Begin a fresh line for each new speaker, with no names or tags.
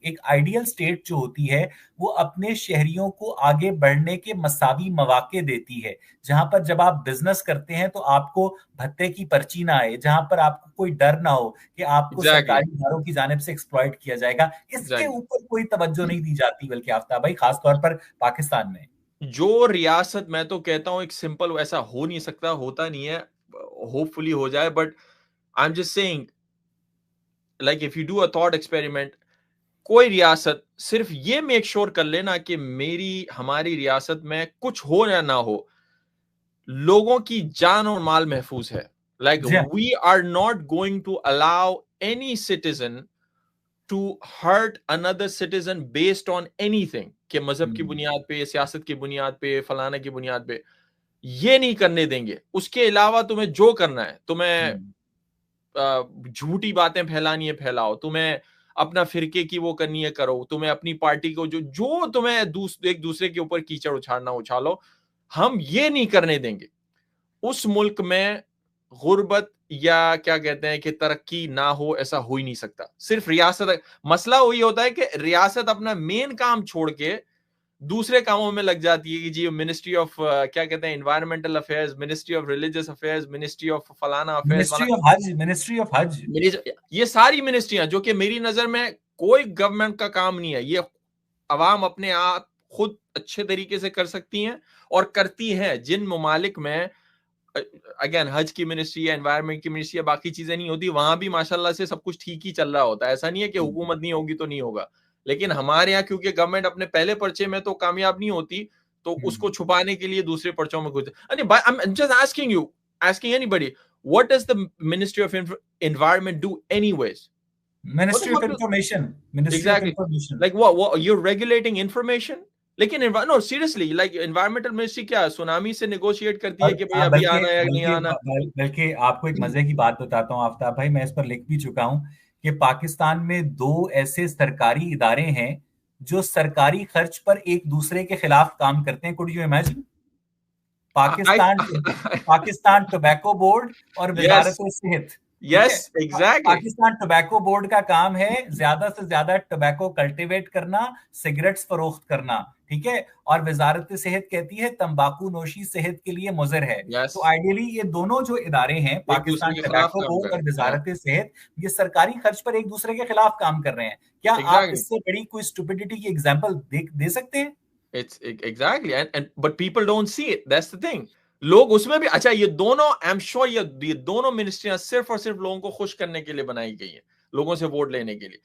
ایک ideal state جو ہوتی ہے وہ اپنے شہریوں کو آگے بڑھنے کے مساوی مواقع دیتی ہے، جہاں پر جب آپ بزنس کرتے ہیں تو آپ کو بھتے کی پرچی نہ آئے، جہاں پر آپ کو کوئی ڈر نہ ہو کہ آپ کو
ایگزیکٹلی
سرکاری اداروں کی جانب سے ایکسپلائٹ کیا جائے گا، اس کے
ایگزیکٹلی
اوپر کوئی توجہ نہیں دی جاتی بلکہ آفتاب بھائی خاص طور پر پاکستان میں۔
جو ریاست، میں تو کہتا ہوں ایک سمپل ایسا ہو نہیں سکتا، ہوتا نہیں ہے، ہوپ فلی ہو جائے، but I am just seeing like if you do a thought experiment, کوئی ریاست صرف یہ میک شور کر لینا کہ ہماری ریاست میں کچھ ہو یا نہ ہو، لوگوں کی جان اور مال محفوظ ہے. لائک
جی ہاں،
we are not going to allow any citizen to hurt another citizen based on اینی تھنگ، کہ مذہب کی بنیاد پہ، سیاست کی بنیاد پہ، فلانا کی بنیاد پہ، یہ نہیں کرنے دیں گے. اس کے علاوہ تمہیں جو کرنا ہے، تمہیں جھوٹی باتیں پھیلانی ہے پھیلاؤ، تمہیں اپنا فرقے کی وہ کرنی ہے کرو، تمہیں اپنی پارٹی کو جو تمہیں ایک دوسرے کے اوپر کیچڑ اچھالنا اچھالو، ہم یہ نہیں کرنے دیں گے. اس ملک میں غربت یا کیا کہتے ہیں کہ ترقی نہ ہو، ایسا ہو ہی نہیں سکتا. صرف ریاست، مسئلہ وہی ہوتا ہے کہ ریاست اپنا مین کام چھوڑ کے دوسرے کاموں میں لگ جاتی ہے کہ جی منسٹری آف کیا کہتے ہیں environmental affairs, ministry of religious affairs, ministry of فلانا افیئرز،
منسٹری آف حج.
یہ ساری منسٹریاں جو کہ میری نظر میں کوئی گورنمنٹ کا کام نہیں ہے، یہ عوام اپنے آپ خود اچھے طریقے سے کر سکتی ہیں اور کرتی ہیں. جن ممالک میں اگین حج کی منسٹری یا انوائرمنٹ کی منسٹری یا باقی چیزیں نہیں ہوتی، وہاں بھی ماشاءاللہ سے سب کچھ ٹھیک ہی چل رہا ہوتا ہے. ایسا نہیں ہے کہ حکومت نہیں ہوگی تو نہیں ہوگا، لیکن ہمارے یہاں کیونکہ گورنمنٹ اپنے پہلے پرچے میں تو کامیاب نہیں ہوتی، تو اس کو چھپانے کے لیے دوسرے پرچوں میں گھس. I'm just asking anybody, what does the Ministry of Environment do anyways? What the
ministry of
fuck do
information. Ministry of
exactly
information.
like what you're regulating information؟ لیکن no seriously like environmental ministry کیا tsunami سے negotiate کرتی ہے کہ بھئی ابھی
بلکہ
آنا ہے یا نہیں آنا؟
بلکہ آپ کو ایک مزے کی بات بتاتا ہوں آفتاب بھائی، میں اس پر لکھ بھی چکا ہوں کہ پاکستان میں 2 ایسے سرکاری ادارے ہیں جو سرکاری خرچ پر ایک دوسرے کے خلاف کام کرتے ہیں. Could you imagine? Pakistan tobacco board اور
yes
وزارت صحت. ٹھیک
yes
ہے،
exactly
پاکستان ٹوبیکو بورڈ کا کام ہے زیادہ سے زیادہ ٹوبیکو کلٹیویٹ کرنا، سگریٹس فروخت کرنا، ٹھیک ہے، اور وزارت صحت کہتی ہے تمباکو نوشی صحت کے لیے مضر ہے.
yes
تو آئیڈیلی یہ دونوں جو ادارے ہیں
ایک دوسرے
پاکستان
کے خلاف
ٹوبیکو
کام
بورڈ اور
کریں.
وزارت صحت، یہ سرکاری خرچ پر ایک دوسرے کے خلاف کام کر رہے ہیں. کیا آپ
exactly
اس سے بڑی کوئی اسٹوپڈیٹی کی ایگزامپل دے سکتے ہیں؟
it's exactly and but people don't see it, that's the thing. لوگ اس میں بھی اچھا یہ دونوں I'm sure یہ دونوں منسٹریاں صرف اور صرف لوگوں کو خوش کرنے کے لیے بنائی گئی ہیں، لوگوں سے ووٹ لینے کے لیے.